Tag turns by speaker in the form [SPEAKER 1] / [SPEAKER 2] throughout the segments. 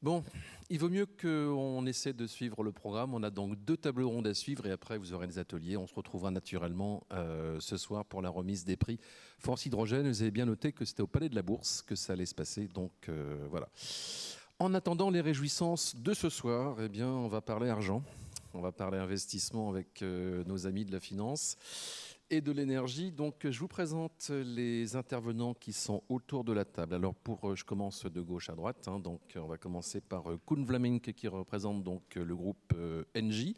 [SPEAKER 1] Bon, il vaut mieux qu'on essaie de suivre le programme. On a donc 2 tables rondes à suivre et après vous aurez des ateliers. On se retrouvera naturellement ce soir pour la remise des prix Force Hydrogène. Vous avez bien noté que c'était au Palais de la Bourse que ça allait se passer. Donc voilà. En attendant les réjouissances de ce soir, eh bien, on va parler argent. On va parler investissement avec nos amis de la finance et de l'énergie. Donc, je vous présente les intervenants qui sont autour de la table. Alors, je commence de gauche à droite. Donc, on va commencer par Koen Vlamink qui représente donc le groupe Engie.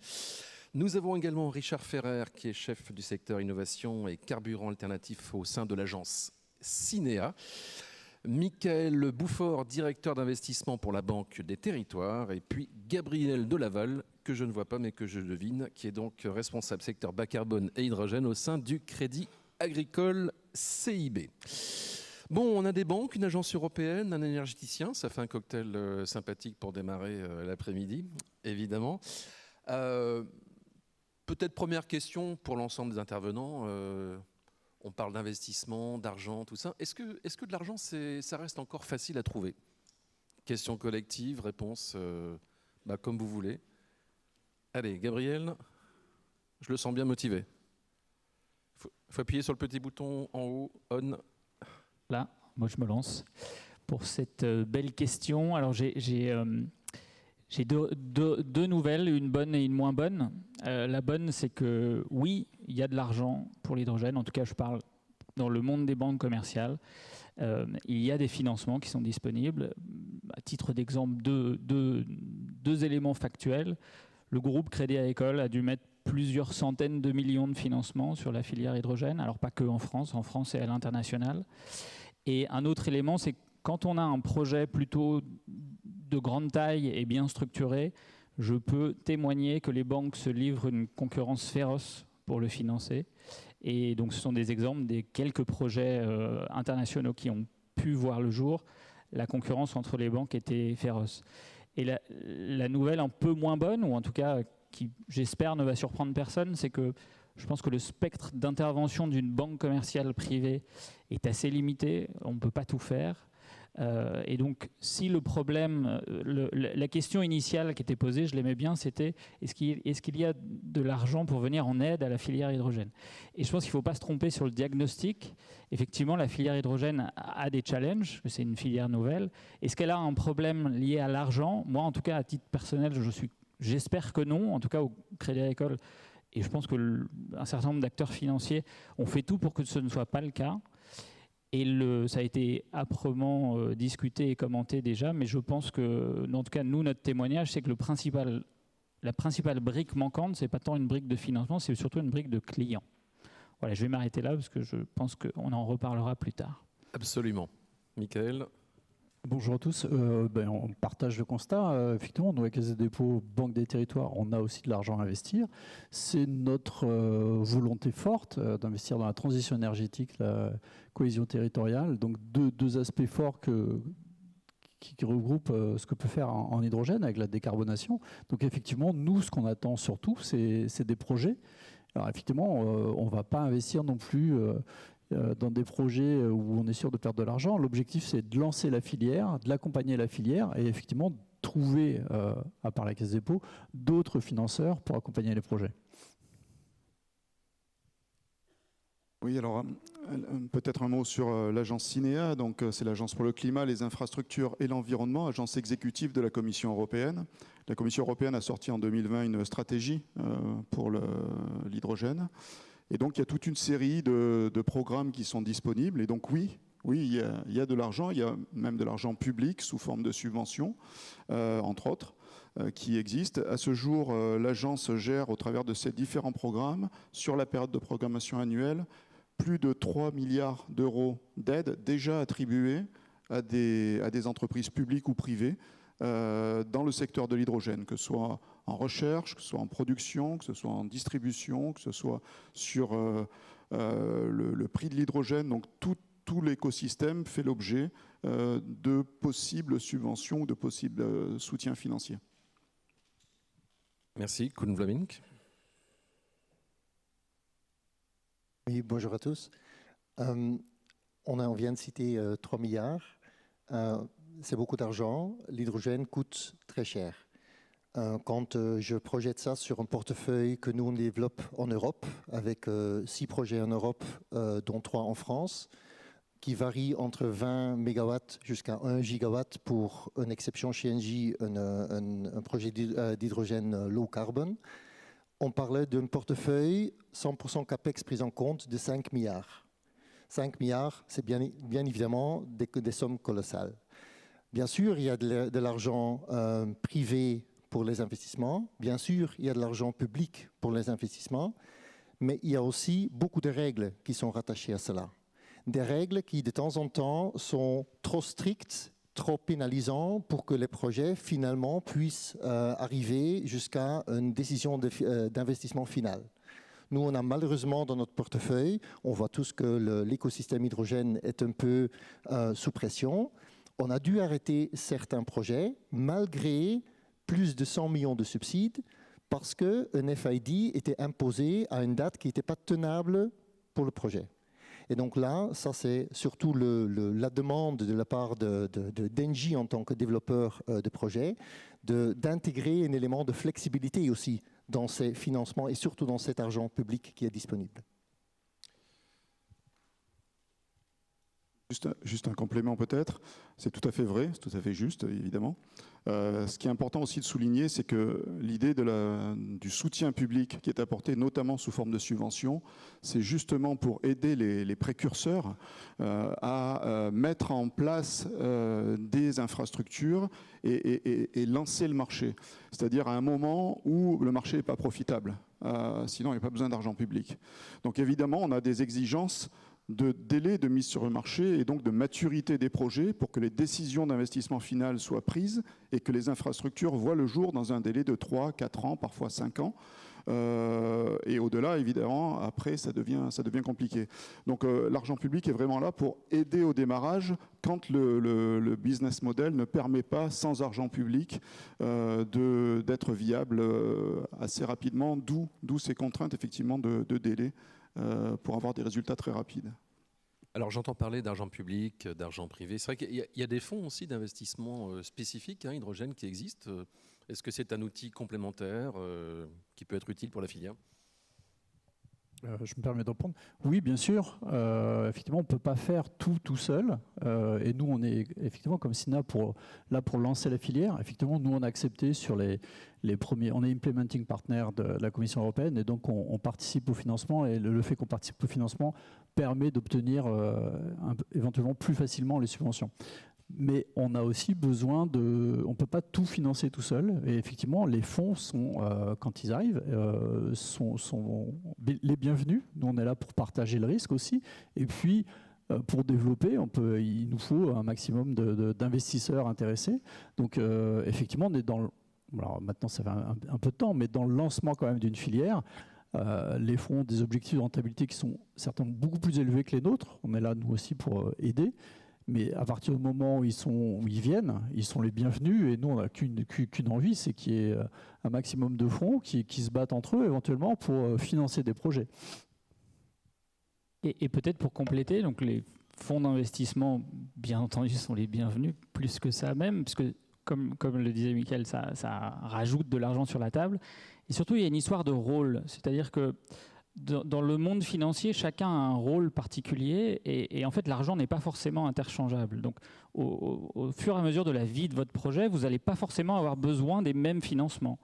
[SPEAKER 1] Nous avons également Richard Ferrer qui est chef du secteur innovation et carburant alternatif au sein de l'agence Cinéa. Michael Boufford, directeur d'investissement pour la Banque des Territoires. Et puis Gabriel Delaval, que je ne vois pas mais que je devine, qui est donc responsable secteur bas carbone et hydrogène au sein du Crédit Agricole CIB. Bon, on a des banques, une agence européenne, un énergéticien. Ça fait un cocktail sympathique pour démarrer l'après-midi, évidemment. Peut-être première question pour l'ensemble des intervenants. On parle d'investissement, d'argent, tout ça. Est-ce que de l'argent, ça reste encore facile à trouver? Question collective, réponse comme vous voulez. Allez, Gabriel, je le sens bien motivé. Faut appuyer sur le petit bouton en haut, on.
[SPEAKER 2] Là, moi je me lance pour cette belle question. Alors j'ai deux nouvelles, une bonne et une moins bonne. La bonne, c'est que oui, il y a de l'argent pour l'hydrogène. En tout cas, je parle dans le monde des banques commerciales. Il y a des financements qui sont disponibles. À titre d'exemple, deux éléments factuels. Le groupe Crédit Agricole a dû mettre plusieurs centaines de millions de financements sur la filière hydrogène. Alors pas que en France et à l'international. Et un autre élément, c'est que quand on a un projet plutôt de grande taille et bien structuré, je peux témoigner que les banques se livrent une concurrence féroce pour le financer. Et donc ce sont des exemples des quelques projets internationaux qui ont pu voir le jour. La concurrence entre les banques était féroce. Et la nouvelle un peu moins bonne, ou en tout cas qui j'espère ne va surprendre personne, c'est que je pense que le spectre d'intervention d'une banque commerciale privée est assez limité. On ne peut pas tout faire. Et donc, si le problème, la question initiale qui était posée, je l'aimais bien, c'était est-ce qu'il y a de l'argent pour venir en aide à la filière hydrogène? Et je pense qu'il ne faut pas se tromper sur le diagnostic. Effectivement, la filière hydrogène a des challenges, c'est une filière nouvelle. Est-ce qu'elle a un problème lié à l'argent? Moi, en tout cas, à titre personnel, j'espère que non. En tout cas, au Crédit Agricole, et je pense qu'un certain nombre d'acteurs financiers ont fait tout pour que ce ne soit pas le cas. Et ça a été âprement discuté et commenté déjà, mais je pense que, en tout cas, nous, notre témoignage, c'est que la principale brique manquante, ce n'est pas tant une brique de financement, c'est surtout une brique de client. Voilà, je vais m'arrêter là parce que je pense qu'on en reparlera plus tard.
[SPEAKER 1] Absolument. Michael?
[SPEAKER 3] Bonjour à tous. On partage le constat. Effectivement, nous, la Caisse des dépôts, Banque des Territoires, on a aussi de l'argent à investir. C'est notre volonté forte d'investir dans la transition énergétique, la cohésion territoriale. Donc deux aspects forts qui regroupent ce que peut faire en hydrogène avec la décarbonation. Donc effectivement, nous, ce qu'on attend surtout, c'est des projets. Alors effectivement, on ne va pas investir non plus dans des projets où on est sûr de perdre de l'argent. L'objectif, c'est de lancer la filière, de l'accompagner la filière et effectivement trouver, à part la Caisse des dépôts, d'autres financeurs pour accompagner les projets.
[SPEAKER 4] Oui, alors peut-être un mot sur l'agence Cinéa. Donc, c'est l'agence pour le climat, les infrastructures et l'environnement, agence exécutive de la Commission européenne. La Commission européenne a sorti en 2020 une stratégie pour l'hydrogène. Et donc, il y a toute une série de programmes qui sont disponibles. Et donc, oui, il y a de l'argent. Il y a même de l'argent public sous forme de subventions, entre autres, qui existent. À ce jour, l'agence gère, au travers de ces différents programmes, sur la période de programmation annuelle, plus de 3 milliards d'euros d'aides déjà attribuées à des entreprises publiques ou privées dans le secteur de l'hydrogène, que ce soit en recherche, que ce soit en production, que ce soit en distribution, que ce soit sur le prix de l'hydrogène. Donc tout l'écosystème fait l'objet de possibles subventions ou de possibles soutiens financiers.
[SPEAKER 1] Merci. Koen Vlamink.
[SPEAKER 5] Oui, bonjour à tous. On vient de citer 3 milliards. c'est beaucoup d'argent. L'hydrogène coûte très cher. Quand je projette ça sur un portefeuille que nous on développe en Europe, avec 6 projets en Europe, dont 3 en France, qui varient entre 20 MW jusqu'à 1 gigawatt pour une exception chez Engie, un projet d'hydrogène low carbon. On parlait d'un portefeuille 100% CAPEX pris en compte de 5 milliards. 5 milliards, c'est bien évidemment des sommes colossales. Bien sûr, il y a de l'argent privé pour les investissements. Bien sûr, il y a de l'argent public pour les investissements. Mais il y a aussi beaucoup de règles qui sont rattachées à cela. Des règles qui, de temps en temps, sont trop strictes, trop pénalisantes pour que les projets, finalement, puissent arriver jusqu'à une décision d'investissement final. Nous, on a malheureusement dans notre portefeuille, on voit tous que l'écosystème hydrogène est un peu sous pression. On a dû arrêter certains projets, malgré plus de 100 millions de subsides, parce qu'un FID était imposé à une date qui n'était pas tenable pour le projet. Et donc là, ça c'est surtout la demande de la part d'Engie en tant que développeur de projet, d'intégrer un élément de flexibilité aussi dans ces financements et surtout dans cet argent public qui est disponible.
[SPEAKER 4] Juste un complément peut-être, c'est tout à fait vrai, c'est tout à fait juste évidemment. Ce qui est important aussi de souligner, c'est que l'idée du soutien public qui est apporté notamment sous forme de subventions, c'est justement pour aider les précurseurs à mettre en place des infrastructures et lancer le marché. C'est-à-dire à un moment où le marché n'est pas profitable, sinon il n'y a pas besoin d'argent public. Donc évidemment, on a des exigences de délai de mise sur le marché et donc de maturité des projets pour que les décisions d'investissement final soient prises et que les infrastructures voient le jour dans un délai de 3, 4 ans, parfois 5 ans. Et au-delà, évidemment, après, ça devient compliqué. Donc l'argent public est vraiment là pour aider au démarrage quand le business model ne permet pas, sans argent public, d'être viable assez rapidement, d'où ces contraintes effectivement de délai. Pour avoir des résultats très rapides.
[SPEAKER 1] Alors j'entends parler d'argent public, d'argent privé. C'est vrai qu'il y a des fonds aussi d'investissement spécifiques, hydrogène, qui existent. Est-ce que c'est un outil complémentaire qui peut être utile pour la filière ?
[SPEAKER 3] Je me permets de répondre. Oui, bien sûr. Effectivement, on ne peut pas faire tout seul. Et nous, on est effectivement comme SINA pour lancer la filière. Effectivement, nous, on a accepté sur les premiers. On est implementing partner de la Commission européenne et donc on participe au financement. Et le fait qu'on participe au financement permet d'obtenir éventuellement plus facilement les subventions. Mais on a aussi besoin on ne peut pas tout financer tout seul. Et effectivement, les fonds sont, quand ils arrivent, sont les bienvenus. Nous, on est là pour partager le risque aussi. Et puis, pour développer, il nous faut un maximum d'investisseurs intéressés. Donc, effectivement, on est dans alors maintenant, ça fait un peu de temps, mais dans le lancement quand même d'une filière. Les fonds ont des objectifs de rentabilité qui sont certainement beaucoup plus élevés que les nôtres. On est là, nous aussi, pour aider. Mais à partir du moment où ils viennent, ils sont les bienvenus. Et nous, on n'a qu'une envie, c'est qu'il y ait un maximum de fonds qui se battent entre eux éventuellement pour financer des projets.
[SPEAKER 2] Et peut-être pour compléter, donc les fonds d'investissement, bien entendu, sont les bienvenus, plus que ça même, parce que comme le disait Michael, ça rajoute de l'argent sur la table. Et surtout, il y a une histoire de rôle. C'est-à-dire que dans le monde financier, chacun a un rôle particulier et en fait, l'argent n'est pas forcément interchangeable. Donc, au fur et à mesure de la vie de votre projet, vous n'allez pas forcément avoir besoin des mêmes financements.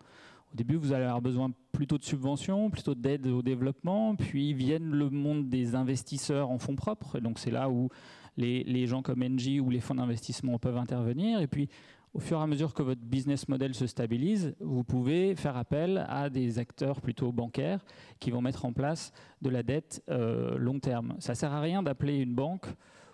[SPEAKER 2] Au début, vous allez avoir besoin plutôt de subventions, plutôt d'aide au développement, puis viennent le monde des investisseurs en fonds propres. Et donc, c'est là où les gens comme Engie ou les fonds d'investissement peuvent intervenir. Et puis, au fur et à mesure que votre business model se stabilise, vous pouvez faire appel à des acteurs plutôt bancaires qui vont mettre en place de la dette long terme. Ça ne sert à rien d'appeler une banque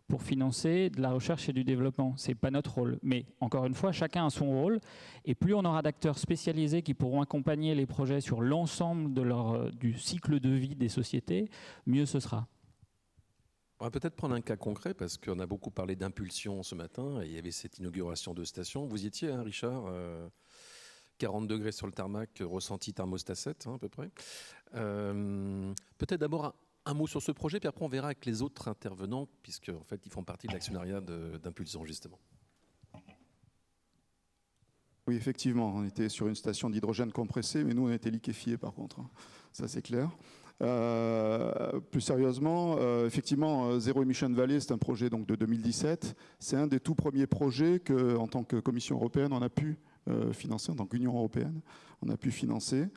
[SPEAKER 2] pour financer de la recherche et du développement. Ce n'est pas notre rôle. Mais encore une fois, chacun a son rôle. Et plus on aura d'acteurs spécialisés qui pourront accompagner les projets sur l'ensemble du cycle de vie des sociétés, mieux ce sera.
[SPEAKER 1] On va peut-être prendre un cas concret parce qu'on a beaucoup parlé d'impulsion ce matin et il y avait cette inauguration de station. Vous y étiez, Richard 40 degrés sur le tarmac, ressenti thermostat 7 à peu près. Peut-être d'abord un mot sur ce projet, puis après on verra avec les autres intervenants, puisque en fait ils font partie de l'actionnariat d'Impulsion justement.
[SPEAKER 4] Oui, effectivement, on était sur une station d'hydrogène compressé, mais nous, on était liquéfiés par contre. Ça, c'est clair. Plus sérieusement, effectivement, Zero Emission Valley, c'est un projet donc, de 2017. C'est un des tout premiers projets qu'en tant que Commission européenne, on a pu financer, en tant qu'Union européenne, on a pu financer.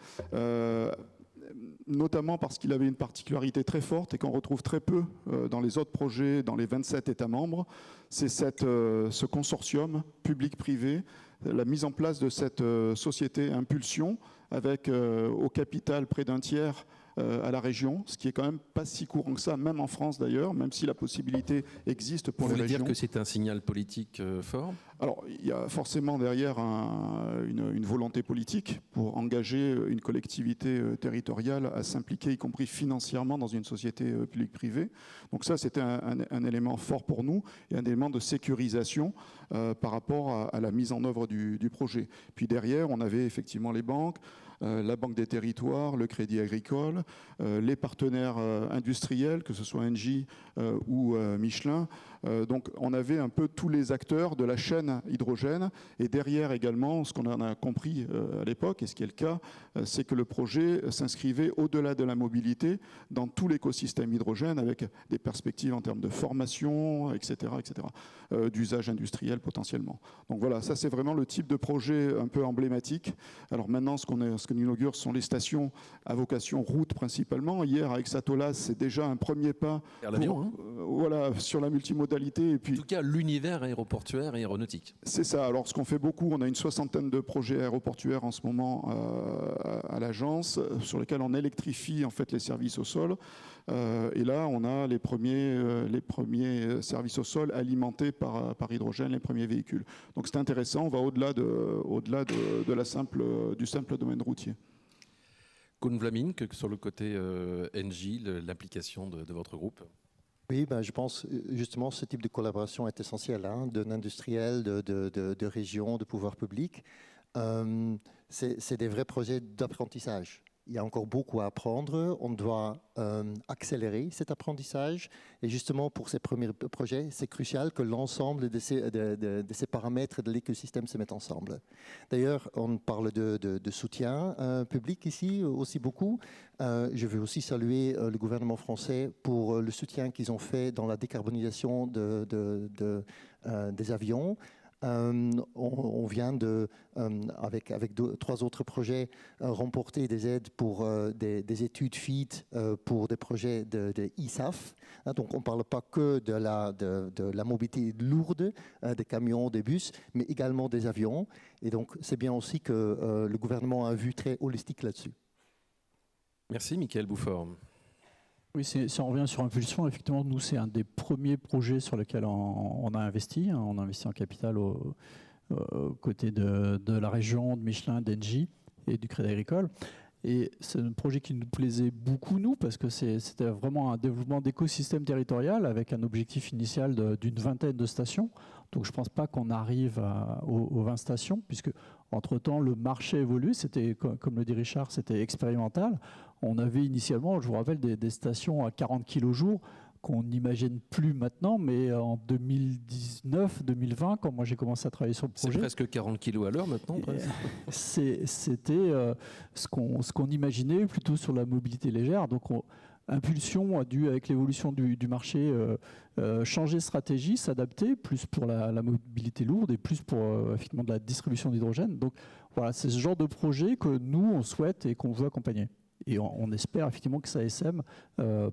[SPEAKER 4] Notamment parce qu'il avait une particularité très forte et qu'on retrouve très peu dans les autres projets, dans les 27 États membres, c'est ce consortium public-privé, la mise en place de cette société Impulsion, avec au capital près d'un tiers à la région, ce qui est quand même pas si courant que ça, même en France d'ailleurs, même si la possibilité existe pour les régions.
[SPEAKER 1] Vous voulez dire que c'est un signal politique fort ?
[SPEAKER 4] Alors, il y a forcément derrière une volonté politique pour engager une collectivité territoriale à s'impliquer, y compris financièrement, dans une société publique-privée. Donc ça, c'était un élément fort pour nous et un élément de sécurisation par rapport à la mise en œuvre du projet. Puis derrière, on avait effectivement les banques, la Banque des Territoires, le Crédit Agricole, les partenaires industriels, que ce soit Engie ou Michelin. Donc on avait un peu tous les acteurs de la chaîne hydrogène. Et derrière également, ce qu'on en a compris à l'époque, et ce qui est le cas, c'est que le projet s'inscrivait au-delà de la mobilité dans tout l'écosystème hydrogène avec des perspectives en termes de formation, etc., d'usage industriel potentiellement. Donc voilà, ça c'est vraiment le type de projet un peu emblématique. Alors maintenant, ce qu'on inaugure, ce sont les stations à vocation route principalement. Hier, avec Satolas, c'est déjà un premier pas
[SPEAKER 1] Vers l'avion, hein.
[SPEAKER 4] Voilà, sur la multimodalité. Et puis,
[SPEAKER 1] en tout cas, l'univers aéroportuaire et aéronautique.
[SPEAKER 4] C'est ça. Alors, ce qu'on fait beaucoup, on a une 60aine de projets aéroportuaires en ce moment à l'agence, sur lesquels on électrifie en fait les services au sol. Et là, on a les premiers services au sol alimentés par hydrogène, les premiers véhicules. Donc, c'est intéressant. On va au-delà du simple domaine routier.
[SPEAKER 1] Koen Vlaming, sur le côté Engie, l'implication de votre groupe.
[SPEAKER 5] Oui, je pense justement ce type de collaboration est essentiel, hein, d'un industriel, de région, de pouvoir public. C'est des vrais projets d'apprentissage. Il y a encore beaucoup à apprendre. On doit accélérer cet apprentissage. Et justement, pour ces premiers projets, c'est crucial que l'ensemble de ces paramètres de l'écosystème se mettent ensemble. D'ailleurs, on parle de soutien public ici aussi beaucoup. Je veux aussi saluer le gouvernement français pour le soutien qu'ils ont fait dans la décarbonisation des avions. On vient avec trois autres projets, remporter des aides pour des études FEED pour des projets de ISAF. Donc on ne parle pas que de la mobilité lourde, des camions, des bus, mais également des avions. Et donc c'est bien aussi que le gouvernement a un vue très holistique là-dessus.
[SPEAKER 1] Merci, Michael Boufford.
[SPEAKER 3] Oui, si on revient sur Impulsion, effectivement, nous, c'est un des premiers projets sur lesquels on a investi. On a investi en capital aux côtés de la région, de Michelin, d'Engie et du Crédit Agricole. Et c'est un projet qui nous plaisait beaucoup, nous, parce que c'était vraiment un développement d'écosystème territorial avec un objectif initial d'une vingtaine de stations. Donc je ne pense pas qu'on arrive aux 20 stations, puisque entre-temps, le marché évolue. C'était, comme le dit Richard, c'était expérimental. On avait initialement, je vous rappelle, des stations à 40 kg jour qu'on n'imagine plus maintenant, mais en 2019, 2020, quand moi j'ai commencé à travailler sur le projet...
[SPEAKER 1] C'est presque 40 kg à l'heure maintenant, presque.
[SPEAKER 3] C'était ce qu'on imaginait plutôt sur la mobilité légère. Donc Impulsion a dû, avec l'évolution du marché, changer de stratégie, s'adapter, plus pour la mobilité lourde et plus pour effectivement de la distribution d'hydrogène. Donc voilà, c'est ce genre de projet que nous, on souhaite et qu'on veut accompagner. Et on espère effectivement que ça SM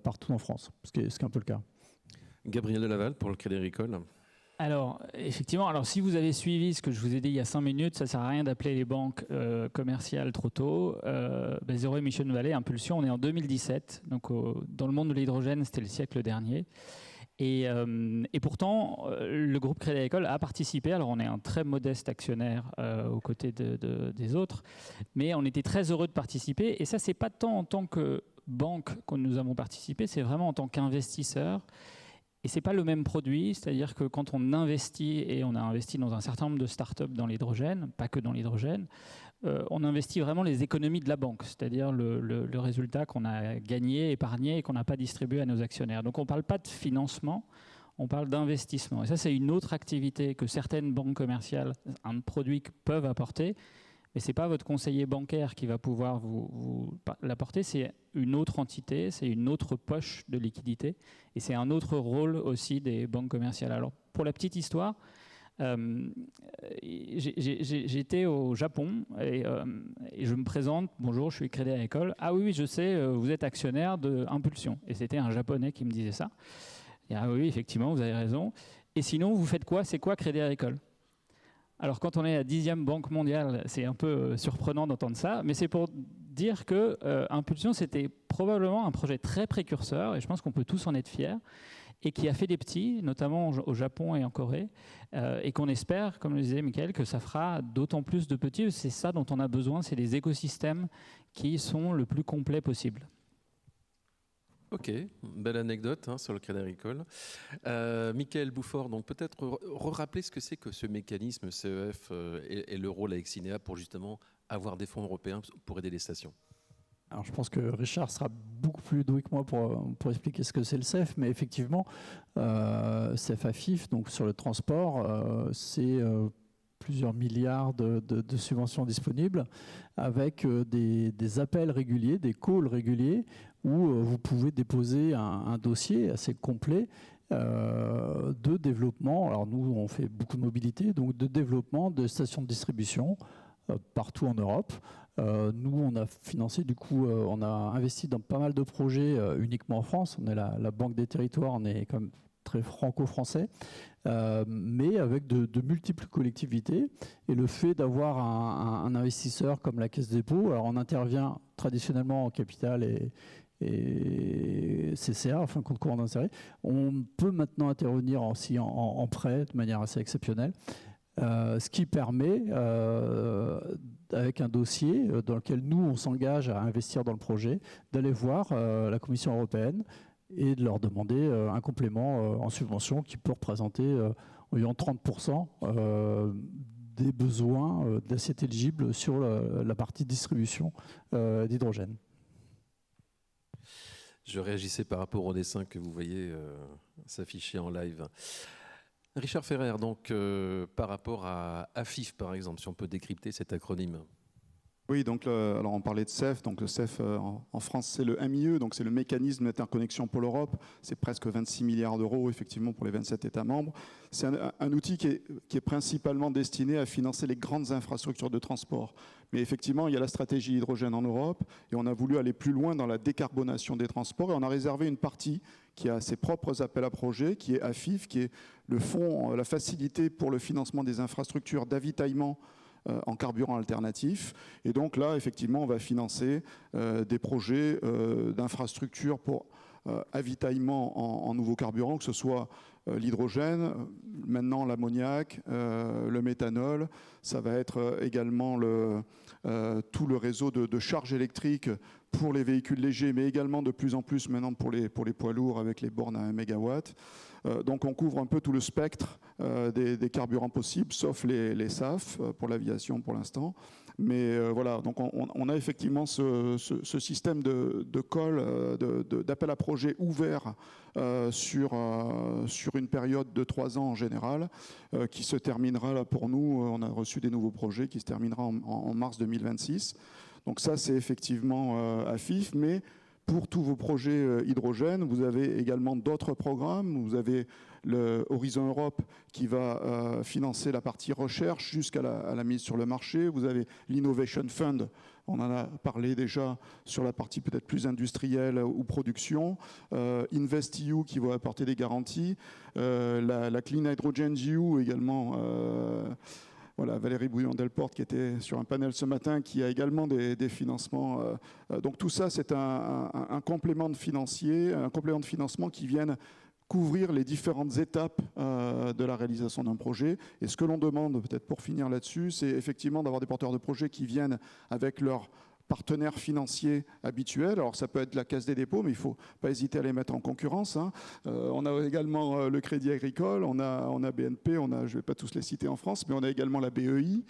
[SPEAKER 3] partout en France, ce qui est un peu le cas.
[SPEAKER 1] Gabriel Delaval pour le Crédit Agricole.
[SPEAKER 2] Alors, effectivement, si vous avez suivi ce que je vous ai dit il y a 5 minutes, ça ne sert à rien d'appeler les banques commerciales trop tôt. Zero Emission Valley, Impulsion, on est en 2017. Donc, dans le monde de l'hydrogène, c'était le siècle dernier. Et pourtant, le groupe Crédit Agricole a participé. Alors, on est un très modeste actionnaire aux côtés des autres, mais on était très heureux de participer. Et ça, ce n'est pas tant en tant que banque que nous avons participé, c'est vraiment en tant qu'investisseur. Et ce n'est pas le même produit, c'est-à-dire que quand on investit, et on a investi dans un certain nombre de startups dans l'hydrogène, pas que dans l'hydrogène, on investit vraiment les économies de la banque, c'est-à-dire le résultat qu'on a gagné, épargné et qu'on n'a pas distribué à nos actionnaires. Donc on ne parle pas de financement, on parle d'investissement. Et ça, c'est une autre activité que certaines banques commerciales, un produit que peuvent apporter, mais ce n'est pas votre conseiller bancaire qui va pouvoir vous l'apporter, c'est une autre entité, c'est une autre poche de liquidité, et c'est un autre rôle aussi des banques commerciales. Alors, pour la petite histoire, j'étais au Japon et je me présente, bonjour, je suis Crédit Agricole. Ah oui, je sais, vous êtes actionnaire de Impulsion. Et c'était un Japonais qui me disait ça. Et ah oui, effectivement, vous avez raison. Et sinon, vous faites quoi? C'est quoi Crédit Agricole? Alors quand on est la 10e banque mondiale, c'est un peu surprenant d'entendre ça, mais c'est pour dire que Impulsion, c'était probablement un projet très précurseur, et je pense qu'on peut tous en être fiers, et qui a fait des petits, notamment au Japon et en Corée, et qu'on espère, comme le disait Michael, que ça fera d'autant plus de petits. C'est ça dont on a besoin, c'est des écosystèmes qui sont le plus complets possible.
[SPEAKER 1] Ok, belle anecdote sur le Crédit Agricole. Michael Boufford, donc peut-être rappeler ce que c'est que ce mécanisme CEF et le rôle avec Cinéa pour justement avoir des fonds européens pour aider les stations.
[SPEAKER 3] Alors, je pense que Richard sera beaucoup plus doué que moi pour expliquer ce que c'est le CEF, mais effectivement, CEF AFIF, donc sur le transport, c'est plusieurs milliards de subventions disponibles avec des appels réguliers, des calls réguliers où vous pouvez déposer un dossier assez complet de développement. Alors nous, on fait beaucoup de mobilité, donc de développement de stations de distribution partout en Europe. Nous, on a financé, du coup, on a investi dans pas mal de projets uniquement en France. On est la Banque des Territoires, on est quand même très franco-français, mais avec de multiples collectivités. Et le fait d'avoir un investisseur comme la Caisse des dépôts, alors on intervient traditionnellement en capital et CCA, enfin compte courant d'intérêt. On peut maintenant intervenir aussi en prêt de manière assez exceptionnelle. Ce qui permet, avec un dossier dans lequel nous, on s'engage à investir dans le projet, d'aller voir la Commission européenne et de leur demander un complément en subvention qui peut représenter environ 30% des besoins d'assiettes éligibles sur la partie distribution d'hydrogène.
[SPEAKER 1] Je réagissais par rapport au dessin que vous voyez s'afficher en live. Richard Ferrer, donc par rapport à AFIF par exemple, si on peut décrypter cet acronyme.
[SPEAKER 4] Oui, donc alors on parlait de CEF, donc le CEF en France c'est le MIE, donc c'est le mécanisme d'interconnexion pour l'Europe, c'est presque 26 milliards d'euros effectivement pour les 27 États membres. C'est un outil qui est principalement destiné à financer les grandes infrastructures de transport. Mais effectivement, il y a la stratégie hydrogène en Europe et on a voulu aller plus loin dans la décarbonation des transports et on a réservé une partie qui a ses propres appels à projets, qui est AFIF, qui est le fonds, la facilité pour le financement des infrastructures d'avitaillement en carburant alternatif. Et donc là, effectivement, on va financer des projets d'infrastructures pour avitaillement en nouveaux carburants, que ce soit l'hydrogène, maintenant l'ammoniac, le méthanol. Ça va être également tout le réseau de charge électrique pour les véhicules légers, mais également de plus en plus maintenant pour les poids lourds avec les bornes à 1 MW. Donc on couvre un peu tout le spectre des carburants possibles, sauf les SAF pour l'aviation pour l'instant. Mais voilà, donc on a effectivement ce système de call, d'appel à projet ouvert sur une période de 3 ans en général, qui se terminera là pour nous. On a reçu des nouveaux projets qui se terminera en mars 2026. Donc ça, c'est effectivement AFIF, mais pour tous vos projets hydrogène, vous avez également d'autres programmes. Vous avez le Horizon Europe qui va financer la partie recherche jusqu'à la mise sur le marché. Vous avez l'Innovation Fund, on en a parlé déjà sur la partie peut-être plus industrielle ou production. InvestEU qui va apporter des garanties. La Clean Hydrogen EU également. Voilà, Valérie Bouillon-Delporte qui était sur un panel ce matin, qui a également des financements. Donc tout ça, c'est un complément de financement qui viennent couvrir les différentes étapes de la réalisation d'un projet. Et ce que l'on demande, peut-être pour finir là-dessus, c'est effectivement d'avoir des porteurs de projets qui viennent avec leurs partenaires financiers habituels. Alors ça peut être la Caisse des dépôts, mais il ne faut pas hésiter à les mettre en concurrence. On a également le Crédit Agricole, on a BNP, je ne vais pas tous les citer en France, mais on a également la BEI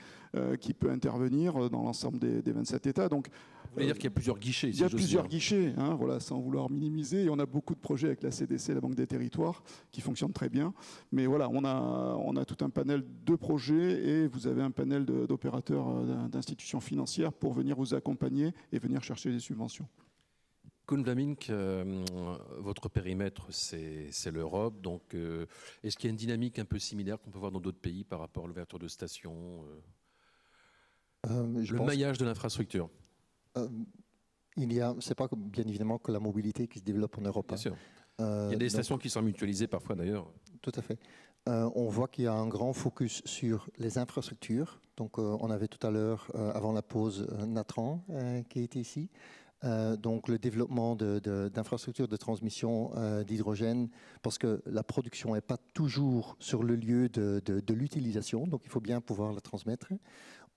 [SPEAKER 4] qui peut intervenir dans l'ensemble des 27 États. Donc
[SPEAKER 1] Vous voulez dire qu'il y a plusieurs guichets?
[SPEAKER 4] Il y a plusieurs guichets, hein, voilà, sans vouloir minimiser. Et on a beaucoup de projets avec la CDC, la Banque des Territoires, qui fonctionnent très bien. Mais voilà, on a tout un panel de projets et vous avez un panel d'opérateurs, d'institutions financières pour venir vous accompagner et venir chercher des subventions.
[SPEAKER 1] Koen Vlamink, votre périmètre, c'est l'Europe. Donc, est-ce qu'il y a une dynamique un peu similaire qu'on peut voir dans d'autres pays par rapport à l'ouverture de stations, le maillage de l'infrastructure?
[SPEAKER 5] C'est pas bien évidemment que la mobilité qui se développe en Europe.
[SPEAKER 1] Bien sûr. Il y a des stations qui sont mutualisées parfois d'ailleurs.
[SPEAKER 5] Tout à fait. On voit qu'il y a un grand focus sur les infrastructures. Donc, on avait tout à l'heure, avant la pause, Natran qui était ici. Donc le développement d'infrastructures de transmission d'hydrogène, parce que la production n'est pas toujours sur le lieu de l'utilisation, donc il faut bien pouvoir la transmettre.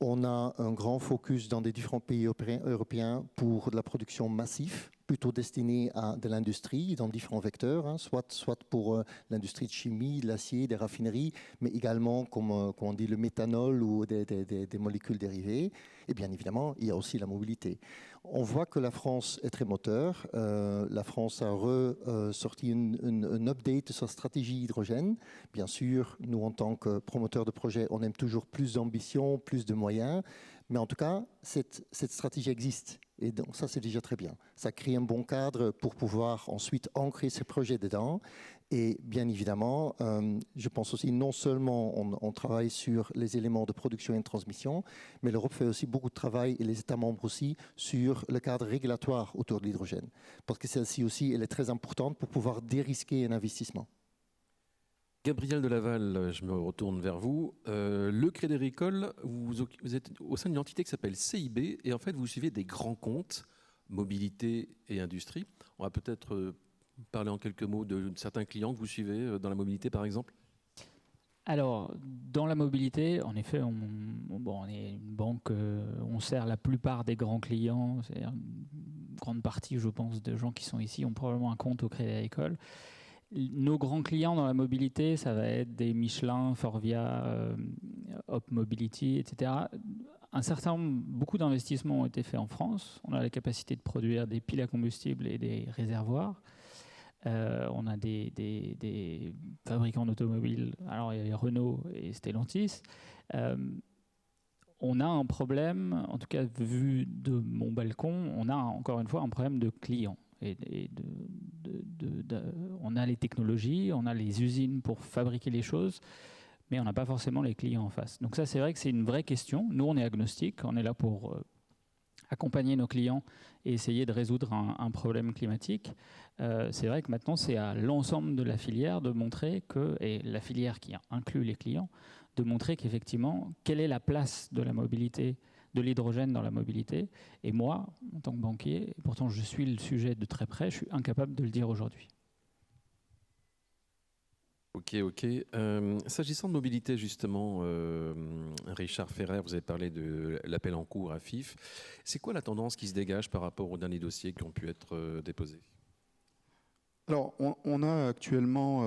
[SPEAKER 5] On a un grand focus dans des différents pays européens pour de la production massive, plutôt destinée à de l'industrie dans différents vecteurs, hein, soit pour l'industrie de chimie, de l'acier, des raffineries, mais également, comme on dit, le méthanol ou des molécules dérivées. Et bien évidemment, il y a aussi la mobilité. On voit que la France est très moteur. La France a sorti un update de sa stratégie hydrogène. Bien sûr, nous, en tant que promoteurs de projets, on aime toujours plus d'ambition, plus de moyens. Mais en tout cas, cette stratégie existe. Et donc ça, c'est déjà très bien. Ça crée un bon cadre pour pouvoir ensuite ancrer ces projets dedans. Et bien évidemment, je pense aussi, non seulement on travaille sur les éléments de production et de transmission, mais l'Europe fait aussi beaucoup de travail, et les États membres aussi, sur le cadre régulatoire autour de l'hydrogène. Parce que celle-ci aussi, elle est très importante pour pouvoir dérisquer un investissement.
[SPEAKER 1] Gabriel Delaval, je me retourne vers vous. Le Crédit Agricole, vous êtes au sein d'une entité qui s'appelle CIB, et en fait, vous suivez des grands comptes, mobilité et industrie. On va peut-être parler en quelques mots de certains clients que vous suivez dans la mobilité, par exemple.
[SPEAKER 2] Alors, dans la mobilité, en effet, on est une banque, on sert la plupart des grands clients, c'est-à-dire une grande partie, je pense, de gens qui sont ici ont probablement un compte au Crédit Agricole. Nos grands clients dans la mobilité, ça va être des Michelin, Forvia, Hop Mobility, etc. Beaucoup d'investissements ont été faits en France. On a la capacité de produire des piles à combustible et des réservoirs. On a des fabricants d'automobiles, alors il y a Renault et Stellantis. On a un problème, en tout cas vu de mon balcon, on a encore une fois un problème de clients. On a les technologies, on a les usines pour fabriquer les choses, mais on n'a pas forcément les clients en face. Donc ça, c'est vrai que c'est une vraie question. Nous, on est agnostique, on est là pour accompagner nos clients et essayer de résoudre un problème climatique. C'est vrai que maintenant, c'est à l'ensemble de la filière de montrer que, et la filière qui inclut les clients, de montrer qu'effectivement, quelle est la place de la mobilité, de l'hydrogène dans la mobilité. Et moi, en tant que banquier, et pourtant je suis le sujet de très près, je suis incapable de le dire aujourd'hui.
[SPEAKER 1] Ok. S'agissant de mobilité, justement, Richard Ferrer, vous avez parlé de l'appel en cours à FIF. C'est quoi la tendance qui se dégage par rapport aux derniers dossiers qui ont pu être déposés ?
[SPEAKER 4] Alors, on a actuellement,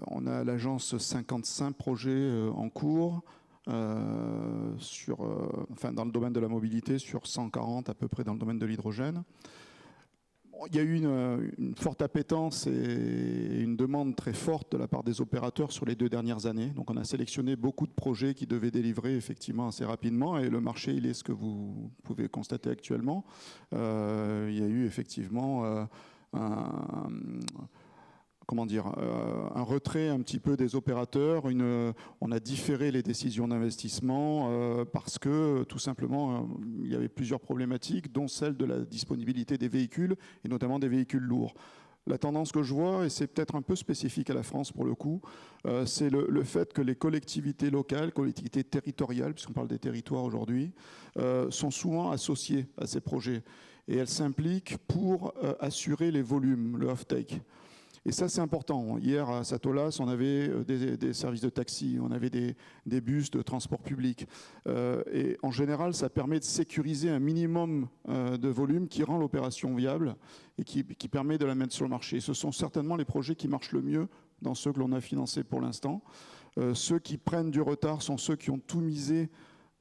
[SPEAKER 4] on a à l'agence 55 projets en cours. Dans le domaine de la mobilité, sur 140 à peu près dans le domaine de l'hydrogène. Il y a eu une forte appétence et une demande très forte de la part des opérateurs sur les 2 dernières années. Donc on a sélectionné beaucoup de projets qui devaient délivrer effectivement assez rapidement, et le marché, il est ce que vous pouvez constater actuellement. Il y a eu effectivement un retrait un petit peu des opérateurs. On a différé les décisions d'investissement parce que tout simplement il y avait plusieurs problématiques, dont celle de la disponibilité des véhicules et notamment des véhicules lourds. La tendance que je vois, et c'est peut-être un peu spécifique à la France pour le coup, c'est le fait que les collectivités locales, collectivités territoriales, puisqu'on parle des territoires aujourd'hui, sont souvent associées à ces projets. Et elles s'impliquent pour assurer les volumes, le off-take. Et ça, c'est important. Hier, à Satolas, on avait des services de taxi, on avait des bus de transport public. Et en général, ça permet de sécuriser un minimum de volume qui rend l'opération viable et qui permet de la mettre sur le marché. Ce sont certainement les projets qui marchent le mieux dans ceux que l'on a financés pour l'instant. Ceux qui prennent du retard sont ceux qui ont tout misé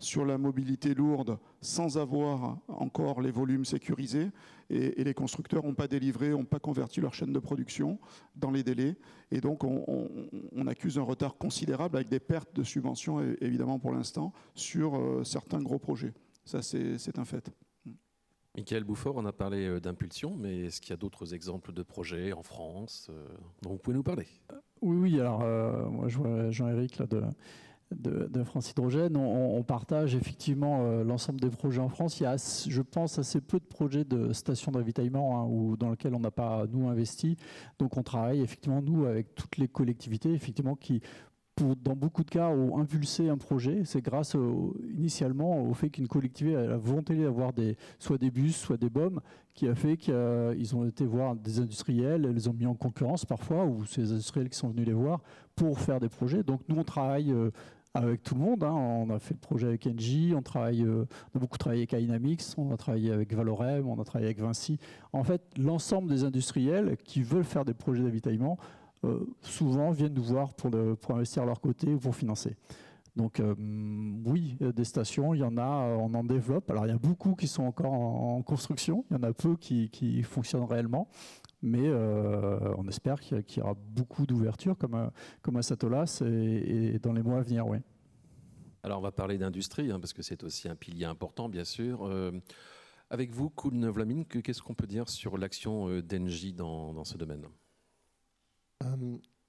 [SPEAKER 4] sur la mobilité lourde sans avoir encore les volumes sécurisés. Et les constructeurs n'ont pas délivré, n'ont pas converti leur chaîne de production dans les délais. Et donc, on accuse un retard considérable avec des pertes de subventions, évidemment, pour l'instant, sur certains gros projets. Ça, c'est un fait.
[SPEAKER 1] Michael Boufford, on a parlé d'impulsion, mais est-ce qu'il y a d'autres exemples de projets en France dont vous pouvez nous parler?
[SPEAKER 3] Oui, alors moi je vois Jean-Éric là de France Hydrogène, on partage effectivement l'ensemble des projets en France. Il y a, je pense, assez peu de projets de stations de ravitaillement dans lesquels on n'a pas, nous, investi. Donc on travaille effectivement, nous, avec toutes les collectivités, effectivement, qui, dans beaucoup de cas, ont impulsé un projet. C'est grâce initialement au fait qu'une collectivité a la volonté d'avoir soit des bus, soit des BOM, qui a fait qu'ils ont été voir des industriels, ils les ont mis en concurrence parfois, ou c'est les industriels qui sont venus les voir pour faire des projets. Donc nous, on travaille avec tout le monde. On a fait le projet avec Engie, on a beaucoup travaillé avec Dynamics, on a travaillé avec Valorem, on a travaillé avec Vinci. En fait, l'ensemble des industriels qui veulent faire des projets d'avitaillement souvent viennent nous voir pour investir à leur côté ou pour financer. Donc oui, des stations, il y en a, on en développe. Alors il y a beaucoup qui sont encore en construction, il y en a peu qui fonctionnent réellement, mais on espère qu'il y aura beaucoup d'ouvertures comme à Satolas et dans les mois à venir, oui.
[SPEAKER 1] Alors on va parler d'industrie, parce que c'est aussi un pilier important, bien sûr. Avec vous, Koen Vlaming, qu'est-ce qu'on peut dire sur l'action d'Engie dans ce domaine ?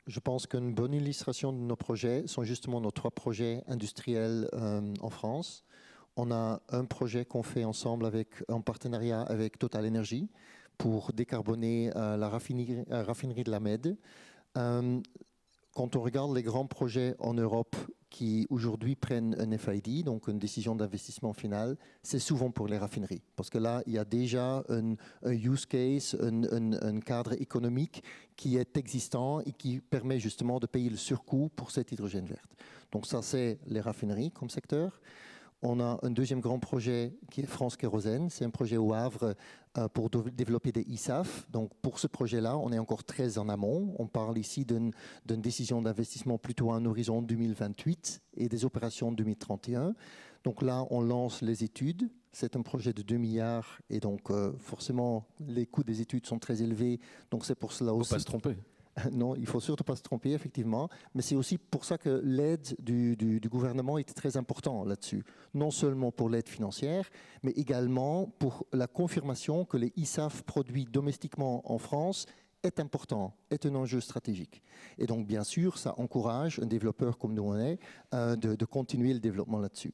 [SPEAKER 5] Je pense qu'une bonne illustration de nos projets sont justement nos 3 projets industriels en France. On a un projet qu'on fait ensemble en partenariat avec Total Energy pour décarboner la raffinerie de la Mède. Quand on regarde les grands projets en Europe qui aujourd'hui prennent un FID, donc une décision d'investissement finale, c'est souvent pour les raffineries. Parce que là, il y a déjà un use case, un cadre économique qui est existant et qui permet justement de payer le surcoût pour cet hydrogène vert. Donc ça, c'est les raffineries comme secteur. On a un deuxième grand projet qui est France Kérosène. C'est un projet au Havre pour développer des ISAF. Donc pour ce projet-là, on est encore très en amont. On parle ici d'une décision d'investissement plutôt à un horizon 2028 et des opérations 2031. Donc là, on lance les études. C'est un projet de 2 milliards et donc forcément, les coûts des études sont très élevés. Donc c'est pour cela aussi.
[SPEAKER 1] Il ne faut pas se tromper.
[SPEAKER 5] Non, il ne faut surtout pas se tromper, effectivement. Mais c'est aussi pour ça que l'aide du gouvernement était très importante là-dessus. Non seulement pour l'aide financière, mais également pour la confirmation que les ISAF produits domestiquement en France est important, est un enjeu stratégique. Et donc, bien sûr, ça encourage un développeur comme nous on est de continuer le développement là-dessus.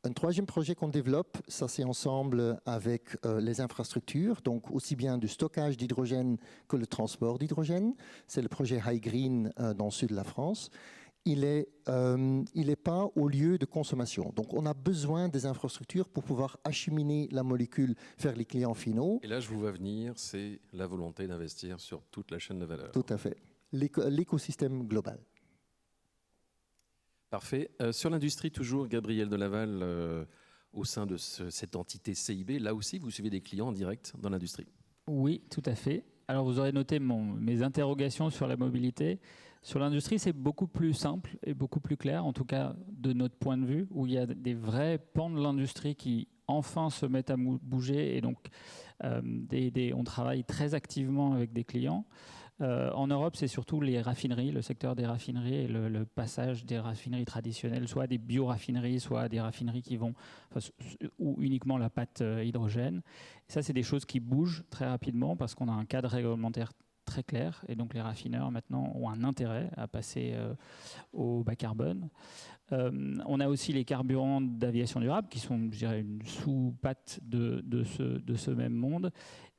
[SPEAKER 5] Un troisième projet qu'on développe, ça c'est ensemble avec les infrastructures, donc aussi bien du stockage d'hydrogène que le transport d'hydrogène. C'est le projet High Green dans le sud de la France. Il est pas au lieu de consommation. Donc on a besoin des infrastructures pour pouvoir acheminer la molécule vers les clients finaux.
[SPEAKER 1] Et là, je vous vois venir, c'est la volonté d'investir sur toute la chaîne de valeur.
[SPEAKER 5] Tout à fait. L'écosystème global.
[SPEAKER 1] Parfait. Sur l'industrie, toujours, Gabriel Delaval, au sein de cette entité CIB, là aussi, vous suivez des clients en direct dans l'industrie?
[SPEAKER 2] Oui, tout à fait. Alors, vous aurez noté mes interrogations sur la mobilité. Sur l'industrie, c'est beaucoup plus simple et beaucoup plus clair, en tout cas de notre point de vue, où il y a des vrais pans de l'industrie qui enfin se mettent à bouger. Et donc, on travaille très activement avec des clients. En Europe, c'est surtout les raffineries, le secteur des raffineries et le passage des raffineries traditionnelles, soit des bioraffineries, soit des raffineries ou uniquement la pâte hydrogène. Et ça, c'est des choses qui bougent très rapidement parce qu'on a un cadre réglementaire très clair et donc les raffineurs maintenant ont un intérêt à passer au bas carbone. On a aussi les carburants d'aviation durable qui sont, je dirais, une sous-patte de ce même monde.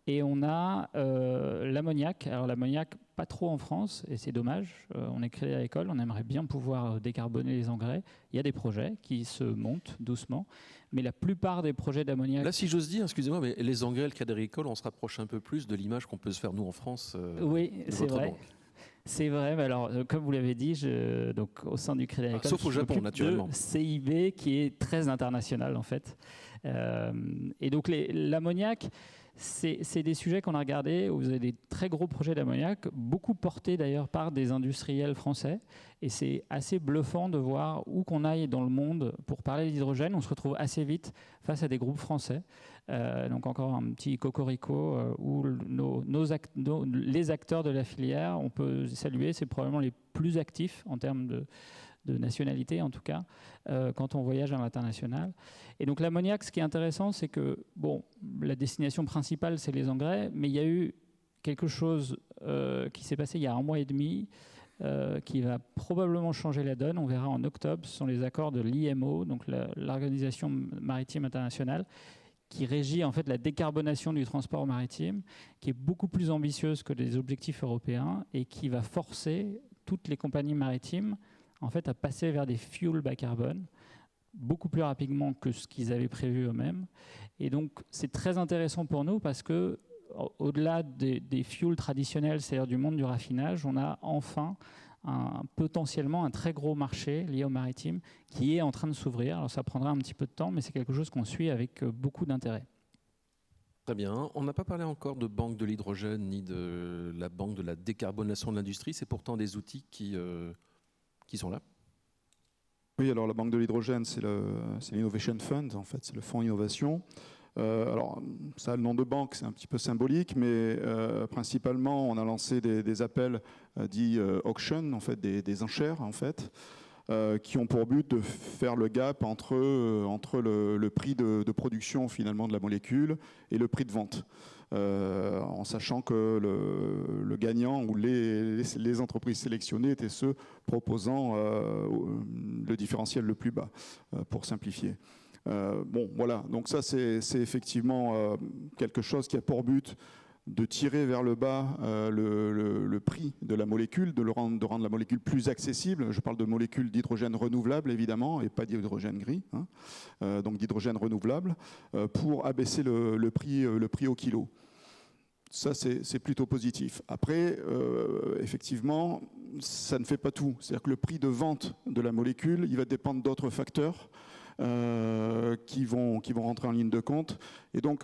[SPEAKER 2] Et on a l'ammoniac. Alors l'ammoniac, pas trop en France, et c'est dommage. On est créé à l'école, on aimerait bien pouvoir décarboner les engrais. Il y a des projets qui se montent doucement, mais la plupart des projets d'ammoniac...
[SPEAKER 1] Là, si j'ose dire, excusez-moi, mais les engrais, le Crédit Agricole, on se rapproche un peu plus de l'image qu'on peut se faire, nous, en France.
[SPEAKER 2] Oui, c'est vrai. C'est vrai, mais alors, comme vous l'avez dit, donc, au sein du Crédit Agricole,
[SPEAKER 1] sauf au Japon, naturellement.
[SPEAKER 2] CIB qui est très international, en fait. Et donc l'ammoniac... C'est des sujets qu'on a regardés où vous avez des très gros projets d'ammoniac, beaucoup portés d'ailleurs par des industriels français. Et c'est assez bluffant de voir où qu'on aille dans le monde pour parler d'hydrogène. On se retrouve assez vite face à des groupes français. Donc encore un petit cocorico où les acteurs de la filière, on peut saluer, c'est probablement les plus actifs en termes de nationalité en tout cas, quand on voyage à l'international. Et donc l'ammoniac, ce qui est intéressant, c'est que bon, la destination principale, c'est les engrais, mais il y a eu quelque chose qui s'est passé il y a 1 mois et demi, qui va probablement changer la donne. On verra en octobre, ce sont les accords de l'IMO, donc l'Organisation maritime internationale, qui régit en fait la décarbonation du transport maritime, qui est beaucoup plus ambitieuse que les objectifs européens et qui va forcer toutes les compagnies maritimes en fait, à passer vers des fuels bas carbone beaucoup plus rapidement que ce qu'ils avaient prévu eux-mêmes. Et donc, c'est très intéressant pour nous parce que, au-delà des fuels traditionnels, c'est-à-dire du monde du raffinage, on a enfin potentiellement un très gros marché lié au maritime qui est en train de s'ouvrir. Alors, ça prendra un petit peu de temps, mais c'est quelque chose qu'on suit avec beaucoup d'intérêt.
[SPEAKER 1] Très bien. On n'a pas parlé encore de banque de l'hydrogène ni de la banque de la décarbonation de l'industrie. C'est pourtant des outils qui sont là.
[SPEAKER 4] Oui, alors la banque de l'hydrogène, c'est l'Innovation Fund, en fait, c'est le fonds innovation. Alors, ça a le nom de banque, c'est un petit peu symbolique, mais principalement, on a lancé des appels dits auction, en fait, des enchères, en fait, qui ont pour but de faire le gap entre le prix de production, finalement, de la molécule et le prix de vente. En sachant que le gagnant ou les entreprises sélectionnées étaient ceux proposant le différentiel le plus bas, pour simplifier. Bon, voilà, donc ça c'est effectivement quelque chose qui a pour but de tirer vers le bas le prix de la molécule, de rendre la molécule plus accessible. Je parle de molécules d'hydrogène renouvelable, évidemment, et pas d'hydrogène gris, hein, donc d'hydrogène renouvelable, pour abaisser le prix au kilo. Ça, c'est plutôt positif. Après, effectivement, ça ne fait pas tout. C'est-à-dire que le prix de vente de la molécule, il va dépendre d'autres facteurs qui vont rentrer en ligne de compte. Et donc,